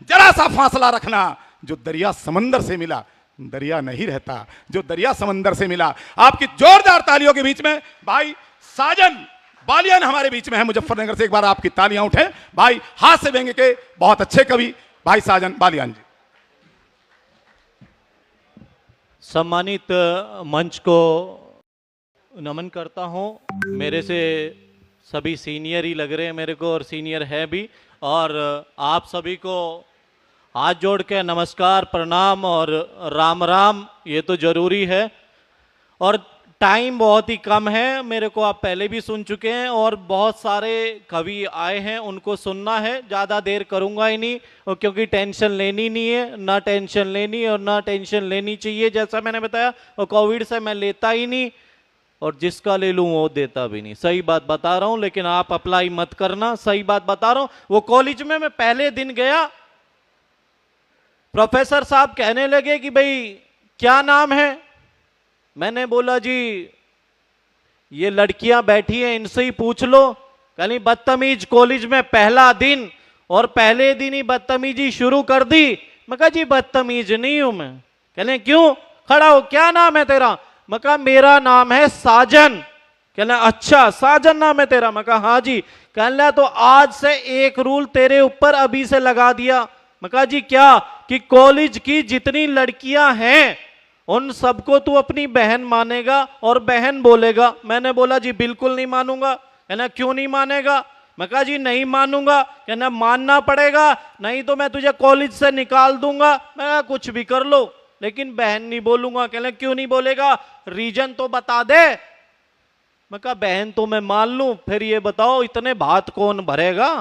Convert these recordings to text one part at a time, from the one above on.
जरा सा फासला रखना। जो दरिया समंदर से मिला दरिया नहीं रहता, जो दरिया समंदर से मिला। आपकी जोरदार तालियों के बीच में भाई साजन बालियान हमारे बीच में है मुजफ्फरनगर से। एक बार आपकी तालियां उठे भाई, हाथ से व्यंग्य के बहुत अच्छे कवि भाई साजन बालियान जी। सम्मानित मंच को नमन करता हूं। मेरे से सभी सीनियर ही लग रहे हैं मेरे को, और सीनियर है भी। और आप सभी को हाथ जोड़ के नमस्कार, प्रणाम और राम राम, ये तो जरूरी है। और टाइम बहुत ही कम है, मेरे को आप पहले भी सुन चुके हैं, और बहुत सारे कवि आए हैं, उनको सुनना है। ज़्यादा देर करूँगा ही नहीं, और क्योंकि टेंशन लेनी नहीं है, ना टेंशन लेनी और ना टेंशन लेनी चाहिए। जैसा मैंने बताया, और कोविड से मैं लेता ही नहीं, और जिसका ले लूँ वो देता भी नहीं। सही बात बता रहा हूँ, लेकिन आप अप्लाई मत करना, सही बात बता रहा हूँ। वो कॉलेज में मैं पहले दिन गया, प्रोफेसर साहब कहने लगे कि भाई क्या नाम है। मैंने बोला जी ये लड़कियां बैठी हैं, इनसे ही पूछ लो। कहली बदतमीज, कॉलेज में पहला दिन और पहले दिन ही बदतमीजी शुरू कर दी। मैं कहा जी बदतमीज नहीं हूं मैं। कहले क्यों? खड़ा हो, क्या नाम है तेरा? मैं कहा मेरा नाम है साजन। कहले अच्छा साजन नाम है तेरा? मैं कहा हाँ जी। कहले तो आज से एक रूल तेरे ऊपर अभी से लगा दिया। मैं कहा जी क्या? कि कॉलेज की जितनी लड़कियां हैं उन सबको तू अपनी बहन मानेगा और बहन बोलेगा। मैंने बोला जी बिल्कुल नहीं मानूंगा। कहना क्यों नहीं मानेगा? मैं कहा जी नहीं मानूंगा। कहना मानना पड़ेगा, नहीं तो मैं तुझे कॉलेज से निकाल दूंगा। मैं कहा कुछ भी कर लो, लेकिन बहन नहीं बोलूंगा। कहना क्यों नहीं बोलेगा? रीजन तो बता दे। मैं कहा बहन तो मैं मान लूं, फिर ये बताओ इतने भात कौन भरेगा?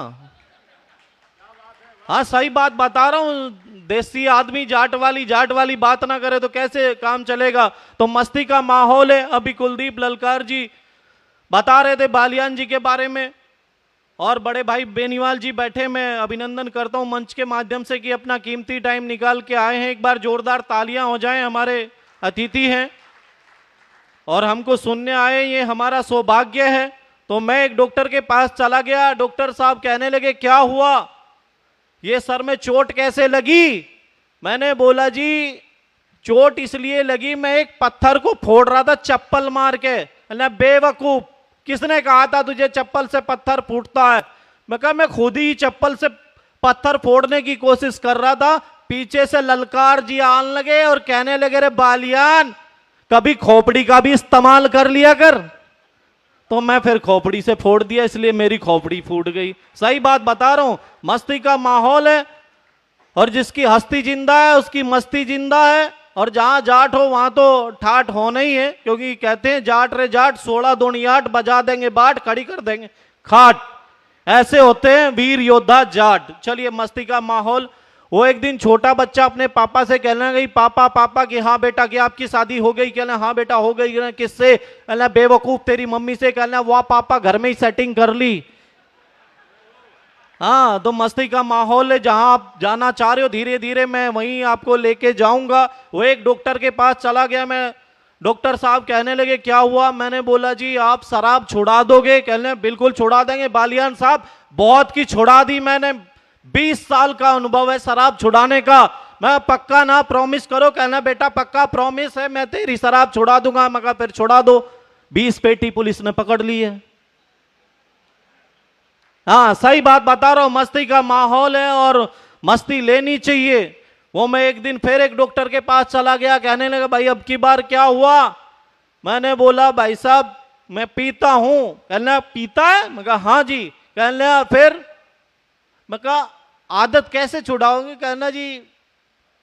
हाँ सही बात बता रहा हूं, देसी आदमी जाट वाली बात ना करे तो कैसे काम चलेगा। तो मस्ती का माहौल है। अभी कुलदीप ललकार जी बता रहे थे बालियान जी के बारे में, और बड़े भाई बेनीवाल जी बैठे, मैं अभिनंदन करता हूं मंच के माध्यम से कि अपना कीमती टाइम निकाल के आए हैं। एक बार जोरदार तालियां हो जाएं, हमारे अतिथि हैं और हमको सुनने आए, ये हमारा सौभाग्य है। तो मैं एक डॉक्टर के पास चला गया, डॉक्टर साहब कहने लगे क्या हुआ, ये सर में चोट कैसे लगी? मैंने बोला जी चोट इसलिए लगी, मैं एक पत्थर को फोड़ रहा था चप्पल मार के। बेवकूफ, किसने कहा था तुझे चप्पल से पत्थर फूटता है? मैं कहा मैं खुद ही चप्पल से पत्थर फोड़ने की कोशिश कर रहा था। पीछे से ललकार जी आने लगे और कहने लगे रे बालियान कभी खोपड़ी का भी इस्तेमाल कर लिया कर। तो मैं फिर खोपड़ी से फोड़ दिया, इसलिए मेरी खोपड़ी फूट गई। सही बात बता रहा हूं, मस्ती का माहौल है, और जिसकी हस्ती जिंदा है उसकी मस्ती जिंदा है। और जहां जाट हो वहां तो ठाठ होना ही है, क्योंकि कहते हैं जाट रे जाट 16 दूनी 8, बजा देंगे बाट खड़ी कर देंगे खाट। ऐसे होते हैं वीर योद्धा जाट। चलिए मस्ती का माहौल। वो एक दिन छोटा बच्चा अपने पापा से कहने गई पापा पापा कि हाँ बेटा क्या आपकी शादी हो गई? कहना हाँ बेटा हो गई। कहना किससे? कहना बेवकूफ तेरी मम्मी से। कहना वाह पापा घर में ही सेटिंग कर ली। हाँ तो मस्ती का माहौल है, जहां आप जाना चाह रहे हो धीरे धीरे मैं वहीं आपको लेके जाऊंगा। वो एक डॉक्टर के पास चला गया मैं, डॉक्टर साहब कहने लगे क्या हुआ? मैंने बोला जी आप शराब छुड़ा दोगे? कहने बिल्कुल छुड़ा देंगे बालियान साहब, बहुत की छुड़ा दी मैंने, 20 साल का अनुभव है शराब छुड़ाने का। मैं पक्का ना प्रॉमिस करो? कहना बेटा पक्का प्रॉमिस है, मैं तेरी शराब छुड़ा दूंगा। मैं कहा फिर छुड़ा दो। 20 पेटी पुलिस ने पकड़ ली है। हाँ सही बात बता रहा हूं, मस्ती का माहौल है और मस्ती लेनी चाहिए। वो मैं एक दिन फिर एक डॉक्टर के पास चला गया, कहने लगा भाई अब की बार क्या हुआ? मैंने बोला भाई साहब मैं पीता हूं। कहना पीता है? मैं कहा हाँ जी। कहना फिर? मैं कहा आदत कैसे छुड़ाओगे? कहना जी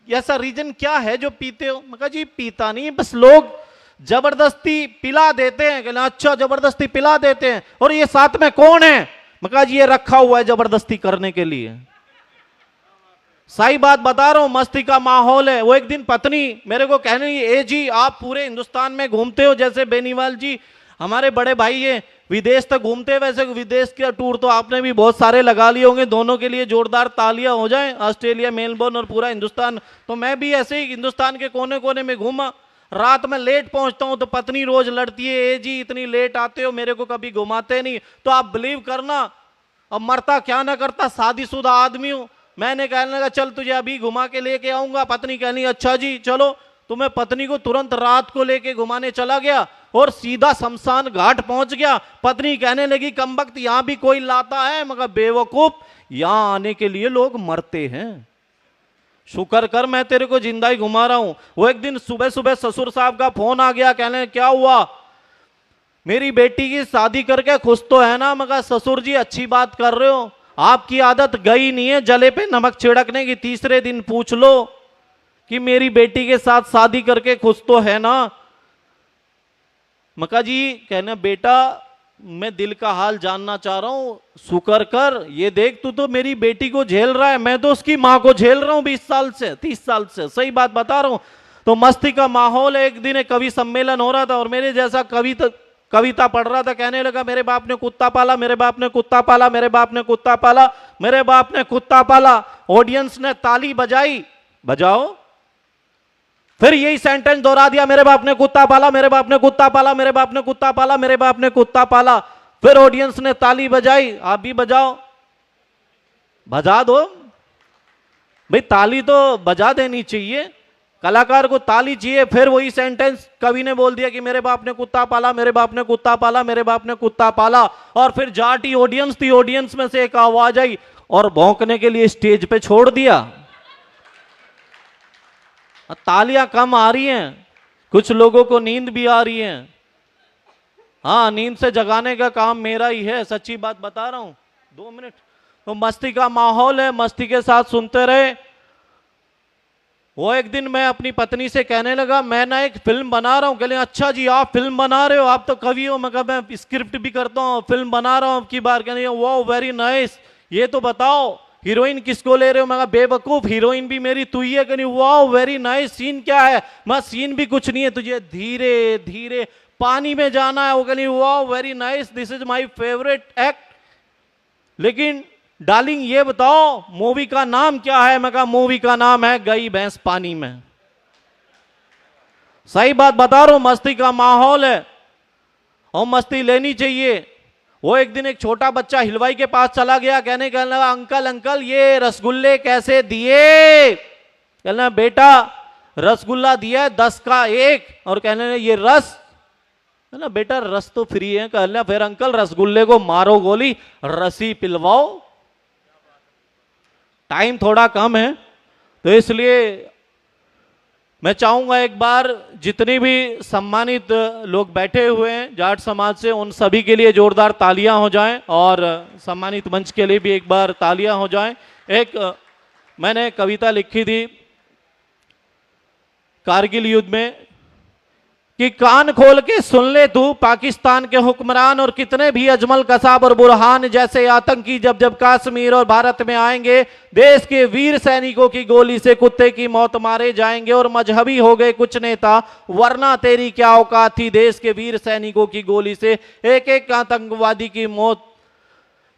ऐसा रीजन क्या है जो पीते हो? मैं कहा जी पीता नहीं, बस लोग जबरदस्ती पिला देते हैं। कहना अच्छा जबरदस्ती पिला देते हैं, और ये साथ में कौन है? मैं कहा जी ये रखा हुआ है जबरदस्ती करने के लिए। सही बात बता रहा हूं, मस्ती का माहौल है। वो एक दिन पत्नी मेरे को कहने लगी ए जी आप पूरे हिंदुस्तान में घूमते हो, जैसे बेनीवाल जी हमारे बड़े भाई ये विदेश तक घूमते हैं, वैसे विदेश का टूर तो आपने भी बहुत सारे लगा लिए होंगे। दोनों के लिए जोरदार तालियां हो जाएं, ऑस्ट्रेलिया, मेलबोर्न और पूरा हिंदुस्तान। तो मैं भी ऐसे ही हिंदुस्तान के कोने कोने में घूमा। रात में लेट पहुंचता हूं तो पत्नी रोज लड़ती है ए जी इतनी लेट आते हो, मेरे को कभी घुमाते नहीं। तो आप बिलीव करना, अब मरता क्या ना करता शादीशुदा आदमी हूं, मैंने कहने लगा चल तुझे अभी घुमा के लेके आऊंगा। पत्नी कहनी अच्छा जी चलो। तो मैं पत्नी को तुरंत रात को लेके घुमाने चला गया और सीधा शमशान घाट पहुंच गया। पत्नी कहने लगी कमबख्त यहां भी कोई लाता है? मगर बेवकूफ, यहां आने के लिए लोग मरते हैं, शुक्र कर मैं तेरे को जिंदा ही घुमा रहा हूं। वो एक दिन सुबह सुबह ससुर साहब का फोन आ गया, कहने क्या हुआ? मेरी बेटी की शादी करके खुश तो है ना? मगर ससुर जी अच्छी बात कर रहे हो, आपकी आदत गई नहीं है जले पे नमक छिड़कने की। तीसरे दिन पूछ लो कि मेरी बेटी के साथ शादी करके खुश तो है ना? मका जी कहना बेटा मैं दिल का हाल जानना चाह रहा हूं, शुक्र कर, ये देख तू तो मेरी बेटी को झेल रहा है, मैं तो उसकी मां को झेल रहा हूं 20 साल से 30 साल से, सही बात बता रहा हूं। तो मस्ती का माहौल है। एक दिन एक कवि सम्मेलन हो रहा था और मेरे जैसा कविता पढ़ रहा था, कहने लगा मेरे बाप ने कुत्ता पाला, मेरे बाप ने कुत्ता पाला, मेरे बाप ने कुत्ता पाला, मेरे बाप ने कुत्ता पाला। ऑडियंस ने ताली बजाई, बजाओ। फिर यही सेंटेंस दोहरा दिया, मेरे बाप ने कुत्ता पाला, मेरे बाप ने कुत्ता पाला, मेरे बाप ने कुत्ता पाला, मेरे बाप ने कुत्ता पाला। फिर ऑडियंस ने ताली बजाई, आप भी बजाओ, बजा दो भाई, ताली तो बजा देनी चाहिए, कलाकार को ताली चाहिए। फिर वही सेंटेंस कवि ने बोल दिया कि मेरे बाप ने कुत्ता पाला, मेरे बाप ने कुत्ता पाला, मेरे बाप ने कुत्ता पाला। और फिर जाटी ऑडियंस थी, ऑडियंस में से एक आवाज आई और भौंकने के लिए स्टेज पे छोड़ दिया। तालियां कम आ रही हैं, कुछ लोगों को नींद भी आ रही है। हाँ, नींद से जगाने का काम मेरा ही है, सच्ची बात बता रहा हूं। 2 मिनट। तो मस्ती का माहौल है, मस्ती के साथ सुनते रहे। वो एक दिन मैं अपनी पत्नी से कहने लगा मैं ना एक फिल्म बना रहा हूं। कहले अच्छा जी आप फिल्म बना रहे हो, आप तो कवि हो। मैं स्क्रिप्ट भी करता हूं, फिल्म बना रहा हूं अब की बार। कहने वाह वेरी नाइस, ये तो बताओ हीरोइन किसको ले रहे हो? मैं बेवकूफ, हीरोइन भी मेरी तू ही है। कहनी वाह वेरी नाइस, सीन क्या है? मैं सीन भी कुछ नहीं है, तुझे धीरे धीरे पानी में जाना है। वो कहनी वाह very nice, this is my favourite act, लेकिन डार्लिंग ये बताओ मूवी का नाम क्या है? मैं कहा मूवी का नाम है गई भैंस पानी में। सही बात बता रहा हूं, मस्ती का माहौल है और मस्ती लेनी चाहिए। वो एक दिन एक छोटा बच्चा हिलवाई के पास चला गया, कहने लगा अंकल अंकल ये रसगुल्ले कैसे दिए? कहना बेटा रसगुल्ला दिया 10 का 1। और कहने लगा ये रस? कहना बेटा रस तो फ्री है। कहना फिर अंकल रसगुल्ले को मारो गोली, रसी पिलवाओ। टाइम थोड़ा कम है तो इसलिए मैं चाहूंगा एक बार जितनी भी सम्मानित लोग बैठे हुए हैं जाट समाज से, उन सभी के लिए जोरदार तालियां हो जाएं और सम्मानित मंच के लिए भी एक बार तालियां हो जाएं। एक मैंने कविता लिखी थी कारगिल युद्ध में कि कान खोल के सुन ले तू पाकिस्तान के हुक्मरान, और कितने भी अजमल कसाब और बुरहान जैसे आतंकी जब जब कश्मीर और भारत में आएंगे, देश के वीर सैनिकों की गोली से कुत्ते की मौत मारे जाएंगे। और मजहबी हो गए कुछ नेता, वरना तेरी क्या औकात थी देश के वीर सैनिकों की गोली से एक एक आतंकवादी की मौत।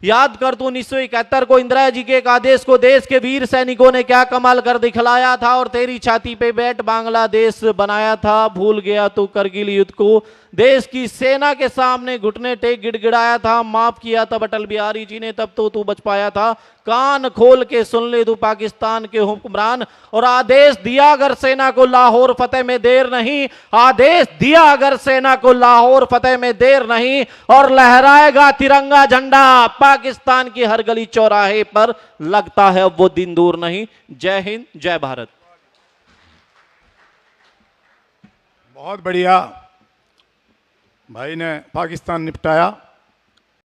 याद कर तू 1971 को इंदिरा जी के एक आदेश को देश के वीर सैनिकों ने क्या कमाल कर दिखलाया था, और तेरी छाती पे बैठ बांग्लादेश बनाया था। भूल गया तू करगिल युद्ध को, देश की सेना के सामने घुटने टेक गिड़गिड़ाया था। माफ किया तब अटल बिहारी जी ने, तब तो तू बच पाया था। कान खोल के सुन ले तू पाकिस्तान के हुक्मरान, और आदेश दिया अगर सेना को लाहौर फतेह में देर नहीं, आदेश दिया अगर सेना को लाहौर फतेह में देर नहीं, और लहराएगा तिरंगा झंडा पाकिस्तान की हर गली चौराहे पर, लगता है वो दिन दूर नहीं। जय हिंद, जय भारत। बहुत बढ़िया भाई ने पाकिस्तान निपटाया।